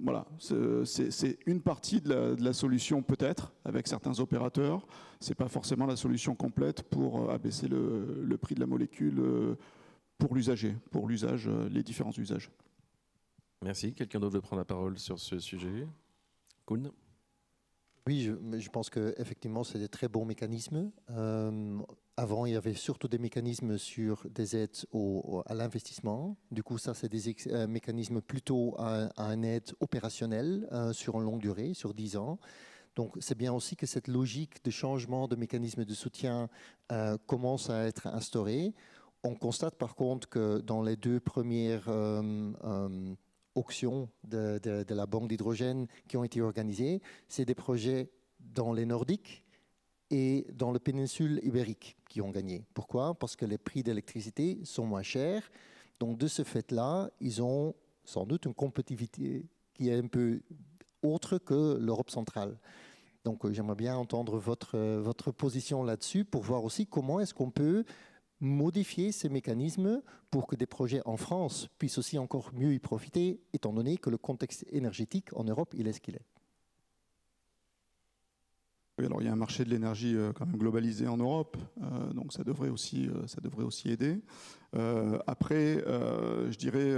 [SPEAKER 4] voilà, c'est une partie de la solution peut-être, avec certains opérateurs. Ce n'est pas forcément la solution complète pour abaisser le prix de la molécule pour l'usager, pour les différents usages.
[SPEAKER 1] Merci. Quelqu'un d'autre veut prendre la parole sur ce sujet ? Koen ?
[SPEAKER 5] Oui, je pense qu'effectivement, c'est des très bons mécanismes. Avant, il y avait surtout des mécanismes sur des aides à l'investissement. Du coup, ça, c'est des mécanismes plutôt à une aide opérationnelle sur une longue durée, sur 10 ans. Donc, c'est bien aussi que cette logique de changement de mécanisme de soutien commence à être instaurée. On constate par contre que dans les 2 premières auctions de la banque d'hydrogène qui ont été organisées, c'est des projets dans les Nordiques et dans la péninsule ibérique qui ont gagné. Pourquoi ? Parce que les prix d'électricité sont moins chers. Donc de ce fait-là, ils ont sans doute une compétitivité qui est un peu autre que l'Europe centrale. Donc j'aimerais bien entendre votre position là-dessus pour voir aussi comment est-ce qu'on peut modifier ces mécanismes pour que des projets en France puissent aussi encore mieux y profiter, étant donné que le contexte énergétique en Europe, il est ce qu'il est.
[SPEAKER 4] Oui, alors il y a un marché de l'énergie quand même globalisé en Europe, donc ça devrait aussi aider. Après, je dirais,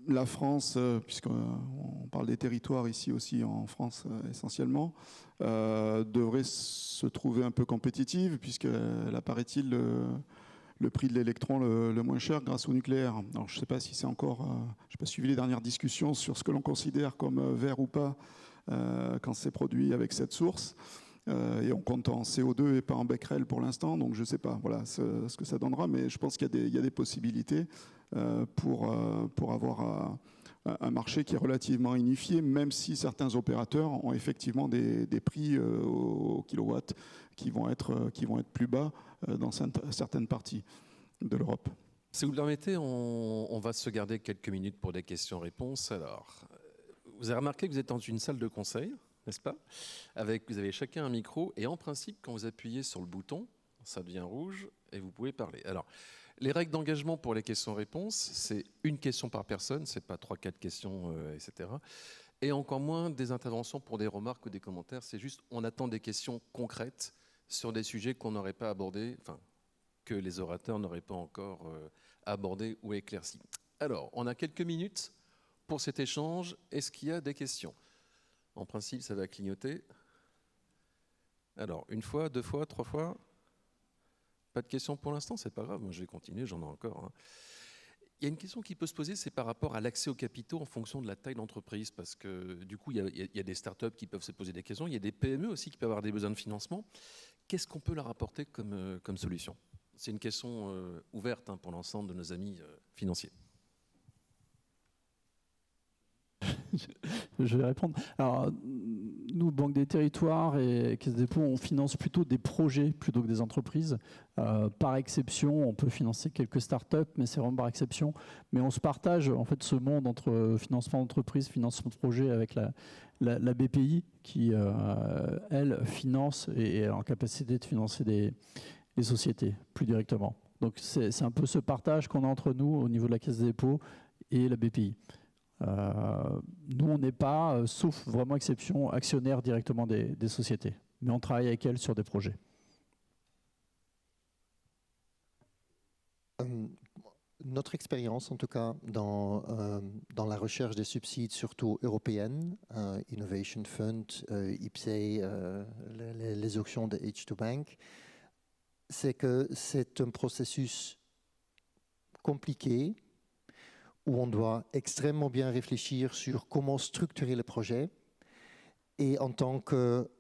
[SPEAKER 4] la France, puisqu'on parle des territoires ici aussi en France essentiellement, devrait se trouver un peu compétitive, puisqu'elle a, paraît-il, le prix de l'électron le moins cher grâce au nucléaire. Alors je ne sais pas si c'est encore... je n'ai pas suivi les dernières discussions sur ce que l'on considère comme vert ou pas quand c'est produit avec cette source. Et on compte en CO2 et pas en becquerel pour l'instant, donc je ne sais pas ce que ça donnera, mais je pense qu'il y a des possibilités pour avoir un marché qui est relativement unifié, même si certains opérateurs ont effectivement des prix au kilowatt qui vont être plus bas dans certaines parties de l'Europe.
[SPEAKER 1] Si vous le permettez, on va se garder quelques minutes pour des questions-réponses. Alors, vous avez remarqué que vous êtes dans une salle de conseil, n'est-ce pas ? Vous avez chacun un micro et en principe, quand vous appuyez sur le bouton, ça devient rouge et vous pouvez parler. Alors, Les règles d'engagement pour les questions-réponses, c'est une question par personne, c'est pas 3-4 questions, etc. Et encore moins des interventions pour des remarques ou des commentaires, c'est juste on attend des questions concrètes sur des sujets qu'on n'aurait pas abordés, enfin, que les orateurs n'auraient pas encore abordés ou éclaircis. Alors, on a quelques minutes pour cet échange. Est-ce qu'il y a des questions? En principe, ça va clignoter. Alors, 1 fois, 2 fois, 3 fois? Pas de questions pour l'instant, c'est pas grave, moi je vais continuer, j'en ai encore. Il y a une question qui peut se poser, c'est par rapport à l'accès aux capitaux en fonction de la taille d'entreprise, parce que du coup, il y a des startups qui peuvent se poser des questions, il y a des PME aussi qui peuvent avoir des besoins de financement. Qu'est-ce qu'on peut leur apporter comme solution? C'est une question ouverte pour l'ensemble de nos amis financiers.
[SPEAKER 3] Je vais répondre. Alors, nous, Banque des Territoires et Caisse des dépôts, on finance plutôt des projets plutôt que des entreprises. Par exception, on peut financer quelques startups, mais c'est vraiment par exception. Mais on se partage en fait ce monde entre financement d'entreprise, financement de projet avec la BPI qui, elle, finance et est en capacité de financer les sociétés plus directement. Donc c'est un peu ce partage qu'on a entre nous au niveau de la Caisse des dépôts et la BPI. Nous, on n'est pas, sauf vraiment exception, actionnaire directement des sociétés. Mais on travaille avec elles sur des projets.
[SPEAKER 5] Notre expérience, en tout cas, dans la recherche des subsides, surtout européennes, Innovation Fund, IPCEI, les auctions de H2 Bank, c'est que c'est un processus compliqué, où on doit extrêmement bien réfléchir sur comment structurer le projet. Et en tant que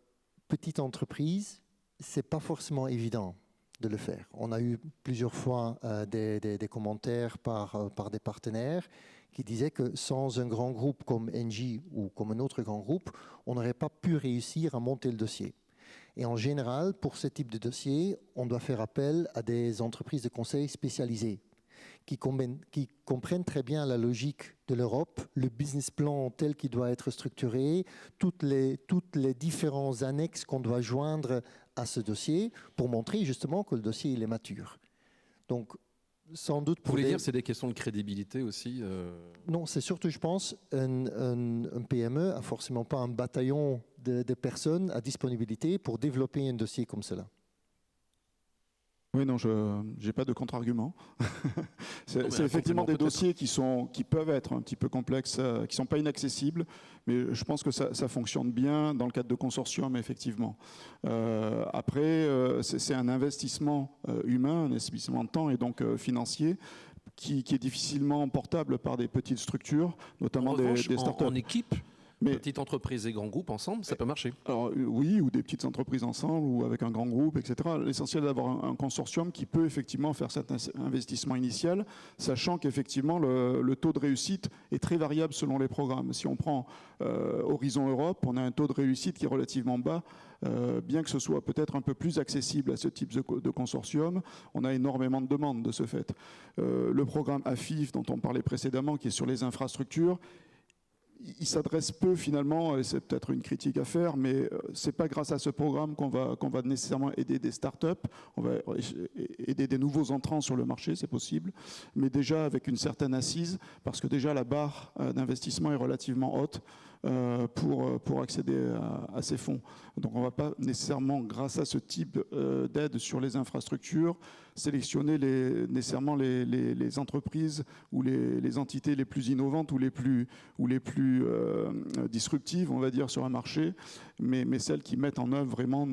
[SPEAKER 5] petite entreprise, ce n'est pas forcément évident de le faire. On a eu plusieurs fois des commentaires par des partenaires qui disaient que sans un grand groupe comme Engie ou comme un autre grand groupe, on n'aurait pas pu réussir à monter le dossier. Et en général, pour ce type de dossier, on doit faire appel à des entreprises de conseil spécialisées qui comprennent très bien la logique de l'Europe, le business plan tel qu'il doit être structuré, toutes les différents annexes qu'on doit joindre à ce dossier pour montrer justement que le dossier il est mature. Donc, sans doute
[SPEAKER 1] Vous voulez dire c'est des questions de crédibilité aussi
[SPEAKER 5] Non, c'est surtout, je pense, un PME n'a forcément pas un bataillon de personnes à disponibilité pour développer un dossier comme cela.
[SPEAKER 4] Oui, non, je n'ai pas de contre-argument. c'est effectivement des dossiers qui peuvent être un petit peu complexes, qui ne sont pas inaccessibles, mais je pense que ça fonctionne bien dans le cadre de consortium, effectivement. Après, c'est un investissement humain, un investissement de temps et donc financier, qui est difficilement portable par des petites structures, notamment des startups.
[SPEAKER 1] En équipe, petite entreprise et grand groupe ensemble, ça peut marcher.
[SPEAKER 4] Alors oui, ou des petites entreprises ensemble, ou avec un grand groupe, etc. L'essentiel est d'avoir un consortium qui peut effectivement faire cet investissement initial, sachant qu'effectivement le taux de réussite est très variable selon les programmes. Si on prend Horizon Europe, on a un taux de réussite qui est relativement bas, bien que ce soit peut-être un peu plus accessible à ce type de consortium. On a énormément de demandes de ce fait. Le programme AFIF dont on parlait précédemment, qui est sur les infrastructures, il s'adresse peu finalement, et c'est peut-être une critique à faire, mais ce n'est pas grâce à ce programme qu'on va nécessairement aider des startups, on va aider des nouveaux entrants sur le marché, c'est possible, mais déjà avec une certaine assise, parce que déjà la barre d'investissement est relativement haute pour accéder à ces fonds. Donc on ne va pas nécessairement, grâce à ce type d'aide sur les infrastructures, sélectionner nécessairement les entreprises ou les entités les plus innovantes ou les plus disruptives, on va dire, sur un marché, mais celles qui mettent en œuvre vraiment,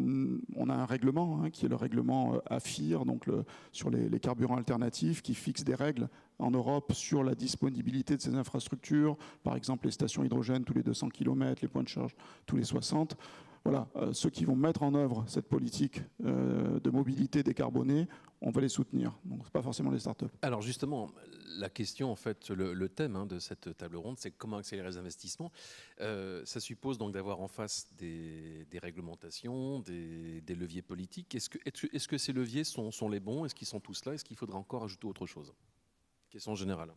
[SPEAKER 4] on a un règlement qui est le règlement AFIR, donc sur les carburants alternatifs, qui fixe des règles en Europe sur la disponibilité de ces infrastructures, par exemple les stations hydrogène tous les 200 km, les points de charge tous les 60. Voilà, ceux qui vont mettre en œuvre cette politique de mobilité décarbonée, on va les soutenir. Donc, ce n'est pas forcément les startups.
[SPEAKER 1] Alors justement, la question, en fait, le thème de cette table ronde, c'est comment accélérer les investissements. Ça suppose donc d'avoir en face des réglementations, des leviers politiques. Est-ce que ces leviers sont les bons? Est-ce qu'ils sont tous là? Est-ce qu'il faudra encore ajouter autre chose? Question générale.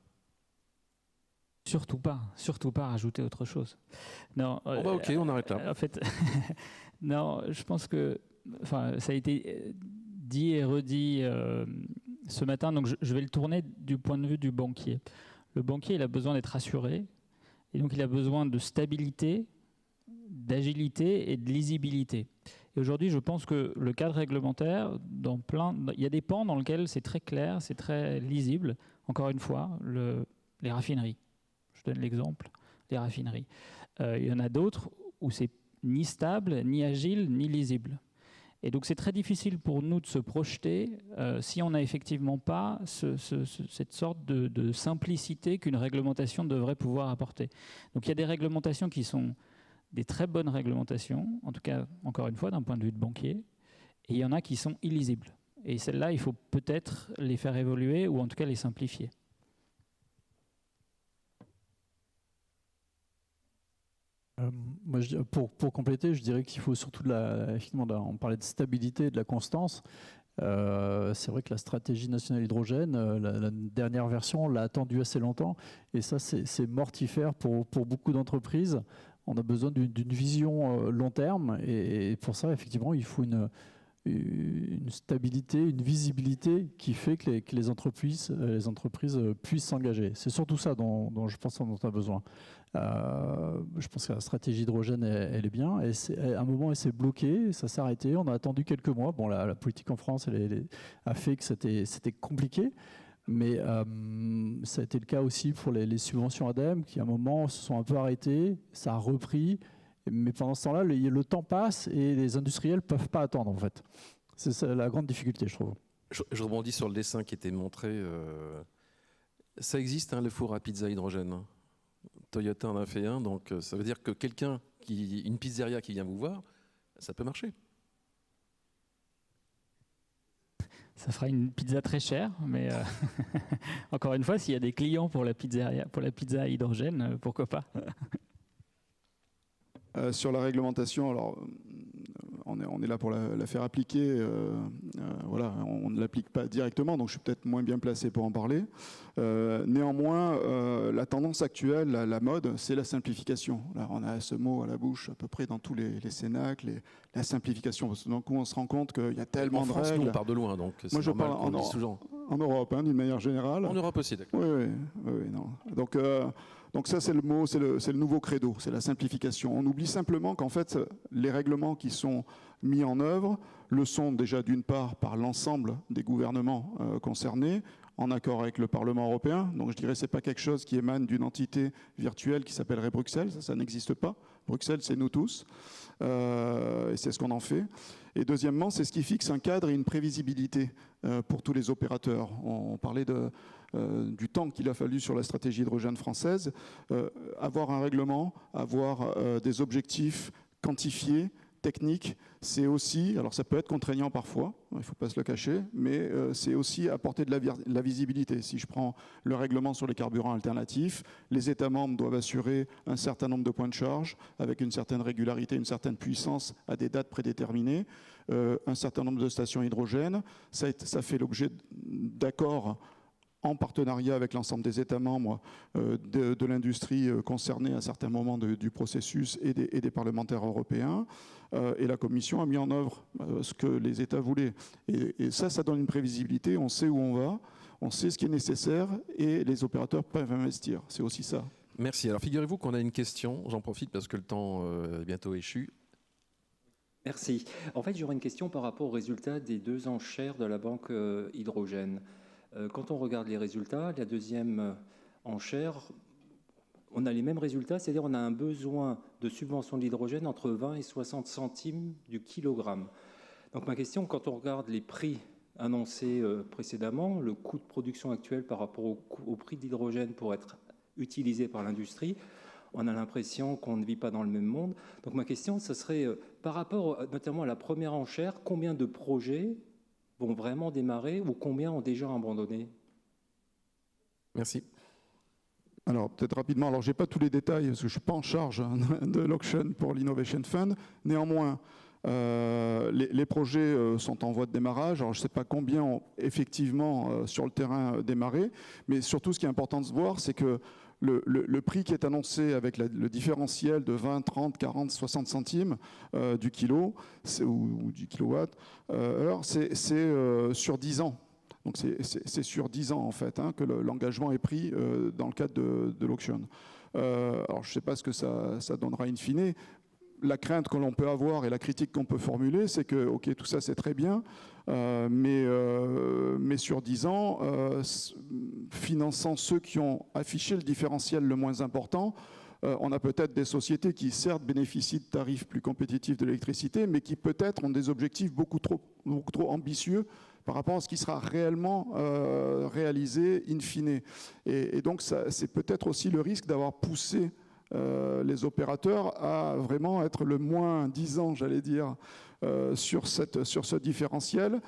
[SPEAKER 2] Surtout pas rajouter autre chose. Non.
[SPEAKER 1] Ok, on arrête là.
[SPEAKER 2] En fait, non, je pense que, ça a été dit et redit ce matin, donc je vais le tourner du point de vue du banquier. Le banquier, il a besoin d'être assuré, et donc il a besoin de stabilité, d'agilité et de lisibilité. Et aujourd'hui, je pense que le cadre réglementaire, il y a des pans dans lesquels c'est très clair, c'est très lisible. Encore une fois, les raffineries. Je donne l'exemple, les raffineries. Il y en a d'autres où c'est ni stable, ni agile, ni lisible. Et donc c'est très difficile pour nous de se projeter si on n'a effectivement pas cette sorte de simplicité qu'une réglementation devrait pouvoir apporter. Donc il y a des réglementations qui sont des très bonnes réglementations, en tout cas, encore une fois, d'un point de vue de banquier, et il y en a qui sont illisibles. Et celles-là, il faut peut-être les faire évoluer ou en tout cas les simplifier.
[SPEAKER 3] Moi, pour compléter, je dirais qu'il faut surtout effectivement, on parlait de stabilité et de la constance. C'est vrai que la stratégie nationale hydrogène, la dernière version, on l'a attendue assez longtemps, et ça, c'est mortifère pour beaucoup d'entreprises. On a besoin d'une vision long terme, et pour ça, effectivement, il faut une stabilité, une visibilité qui fait que les entreprises puissent s'engager. C'est surtout ça dont je pense qu'on a besoin. Je pense que la stratégie hydrogène, elle est bien. À un moment, elle s'est bloquée, ça s'est arrêté. On a attendu quelques mois. Bon, la politique en France a fait que c'était compliqué. Mais ça a été le cas aussi pour les subventions ADEME qui, à un moment, se sont un peu arrêtées. Ça a repris. Mais pendant ce temps-là, le temps passe et les industriels ne peuvent pas attendre, en fait. C'est ça, la grande difficulté, je trouve.
[SPEAKER 1] Je rebondis sur le dessin qui était montré. Ça existe, hein, le four à pizza hydrogène. Toyota en a fait un, donc ça veut dire que une pizzeria qui vient vous voir, ça peut marcher.
[SPEAKER 2] Ça fera une pizza très chère, mais encore une fois, s'il y a des clients pour la pizza à hydrogène, pourquoi pas.
[SPEAKER 4] Sur la réglementation, alors on est là pour la faire appliquer. Voilà, on ne l'applique pas directement, donc je suis peut-être moins bien placé pour en parler. Néanmoins, la tendance actuelle, la mode, c'est la simplification. Là, on a ce mot à la bouche à peu près dans tous les cénacles, la simplification. Parce que d'un coup, on se rend compte qu'il y a tellement
[SPEAKER 1] en
[SPEAKER 4] de
[SPEAKER 1] France,
[SPEAKER 4] règles.
[SPEAKER 1] nous, on part de loin, donc
[SPEAKER 4] moi, je parle en Europe, hein, d'une manière générale.
[SPEAKER 1] En Europe aussi, d'accord.
[SPEAKER 4] Oui, non. Donc ça, c'est le mot, c'est le nouveau credo, c'est la simplification. On oublie simplement qu'en fait, les règlements qui sont mis en œuvre le sont déjà d'une part par l'ensemble des gouvernements concernés, en accord avec le Parlement européen. Donc je dirais que ce n'est pas quelque chose qui émane d'une entité virtuelle qui s'appellerait Bruxelles, ça n'existe pas. Bruxelles, c'est nous tous, et c'est ce qu'on en fait. Et deuxièmement, c'est ce qui fixe un cadre et une prévisibilité pour tous les opérateurs. On parlait du temps qu'il a fallu sur la stratégie hydrogène française. Avoir un règlement, avoir des objectifs quantifiés, techniques, c'est aussi, alors ça peut être contraignant parfois, il ne faut pas se le cacher, mais c'est aussi apporter de la visibilité. Si je prends le règlement sur les carburants alternatifs, les États membres doivent assurer un certain nombre de points de charge avec une certaine régularité, une certaine puissance à des dates prédéterminées, un certain nombre de stations hydrogène. Ça fait l'objet d'accords en partenariat avec l'ensemble des États membres de l'industrie concernée à certains moments du processus et des parlementaires européens. Et la Commission a mis en œuvre ce que les États voulaient. Et ça donne une prévisibilité, on sait où on va, on sait ce qui est nécessaire et les opérateurs peuvent investir. C'est aussi ça.
[SPEAKER 1] Merci. Alors figurez-vous qu'on a une question, j'en profite parce que le temps est bientôt échu.
[SPEAKER 6] Merci. En fait, j'aurais une question par rapport aux résultats des 2 enchères de la banque hydrogène. Quand on regarde les résultats, la deuxième enchère, on a les mêmes résultats, c'est-à-dire on a un besoin de subvention de l'hydrogène entre 20 et 60 centimes du kilogramme. Donc ma question, quand on regarde les prix annoncés précédemment, le coût de production actuel par rapport au prix de l'hydrogène pour être utilisé par l'industrie, on a l'impression qu'on ne vit pas dans le même monde. Donc ma question, ce serait par rapport notamment à la première enchère, combien de projets vont vraiment démarrer ou combien ont déjà abandonné?
[SPEAKER 1] Merci.
[SPEAKER 4] Alors, peut-être rapidement, alors je n'ai pas tous les détails parce que je ne suis pas en charge de l'auction pour l'Innovation Fund. Néanmoins, les projets sont en voie de démarrage. Alors, je ne sais pas combien ont effectivement sur le terrain démarré, mais surtout, ce qui est important de se voir, c'est que le prix qui est annoncé avec le différentiel de 20, 30, 40, 60 centimes du kilo ou du kilowatt heure, c'est sur 10 ans. Donc c'est sur 10 ans en fait que l'engagement est pris dans le cadre de l'auction. Alors je ne sais pas ce que ça donnera in fine. La crainte que l'on peut avoir et la critique qu'on peut formuler, c'est que ok, tout ça c'est très bien, mais sur 10 ans, finançant ceux qui ont affiché le différentiel le moins important, on a peut-être des sociétés qui certes bénéficient de tarifs plus compétitifs de l'électricité, mais qui peut-être ont des objectifs beaucoup trop ambitieux par rapport à ce qui sera réellement réalisé in fine. Et donc c'est peut-être aussi le risque d'avoir poussé les opérateurs à vraiment être le moins 10 ans, j'allais dire, sur ce différentiel,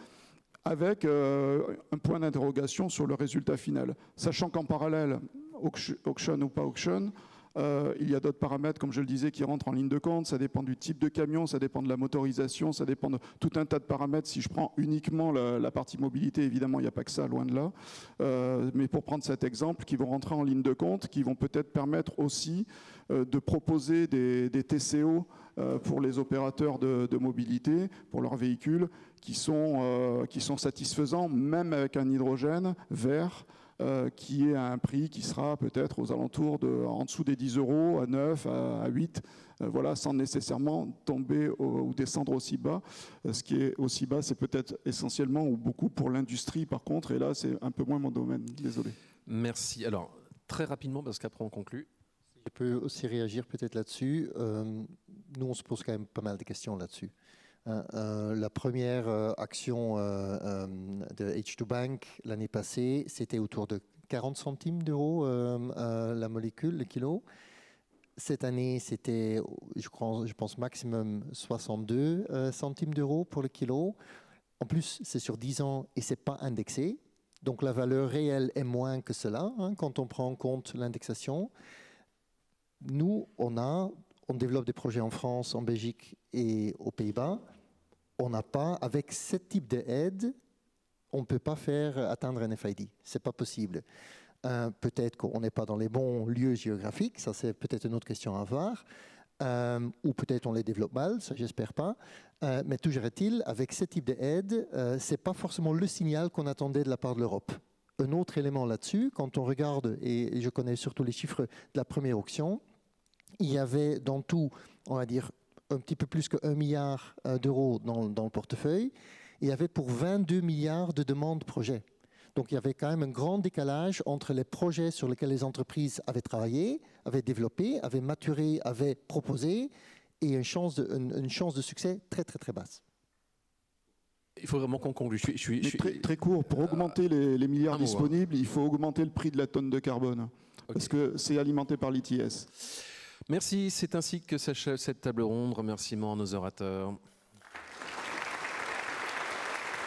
[SPEAKER 4] avec un point d'interrogation sur le résultat final. Sachant qu'en parallèle, auction ou pas auction, il y a d'autres paramètres, comme je le disais, qui rentrent en ligne de compte. Ça dépend du type de camion, ça dépend de la motorisation, ça dépend de tout un tas de paramètres. Si je prends uniquement la partie mobilité, évidemment, il n'y a pas que ça, loin de là. Mais pour prendre cet exemple, qui vont rentrer en ligne de compte, qui vont peut-être permettre aussi de proposer des TCO pour les opérateurs de mobilité, pour leurs véhicules, qui sont satisfaisants, même avec un hydrogène vert, qui est à un prix qui sera peut-être aux alentours en dessous des 10 €, à 9, à 8, voilà, sans nécessairement tomber ou descendre aussi bas. Ce qui est aussi bas, c'est peut-être essentiellement ou beaucoup pour l'industrie par contre, et là c'est un peu moins mon domaine, désolé.
[SPEAKER 1] Merci. Alors, très rapidement, parce qu'après on conclut.
[SPEAKER 5] Je peux aussi réagir peut-être là-dessus. Nous, on se pose quand même pas mal de questions là-dessus. La première action de H2 Bank l'année passée, c'était autour de 40 centimes d'euros la molécule, le kilo. Cette année, c'était, je pense, maximum 62 centimes d'euros pour le kilo. En plus, c'est sur 10 ans et ce n'est pas indexé. Donc la valeur réelle est moins que cela quand on prend en compte l'indexation. Nous, on développe des projets en France, en Belgique et aux Pays-Bas. On n'a pas, avec ce type d'aide, on ne peut pas faire atteindre un FID. Ce n'est pas possible. Peut-être qu'on n'est pas dans les bons lieux géographiques, ça c'est peut-être une autre question à voir. Ou peut-être on les développe mal, ça j'espère pas. Mais toujours est-il, avec ce type d'aide, ce n'est pas forcément le signal qu'on attendait de la part de l'Europe. Un autre élément là-dessus, quand on regarde, et je connais surtout les chiffres de la première auction, il y avait dans tout, on va dire, un petit peu plus que 1 milliard d'euros dans le portefeuille. Il y avait pour 22 milliards de demandes projets. Donc il y avait quand même un grand décalage entre les projets sur lesquels les entreprises avaient travaillé, avaient développé, avaient maturé, avaient proposé, et une chance de succès très très très basse.
[SPEAKER 1] Il faut vraiment qu'on conclue.
[SPEAKER 4] Très court, pour augmenter les milliards disponibles, il faut augmenter le prix de la tonne de carbone, parce que c'est alimenté par l'ITS.
[SPEAKER 1] Merci, c'est ainsi que s'achève cette table ronde. Remerciements à nos orateurs.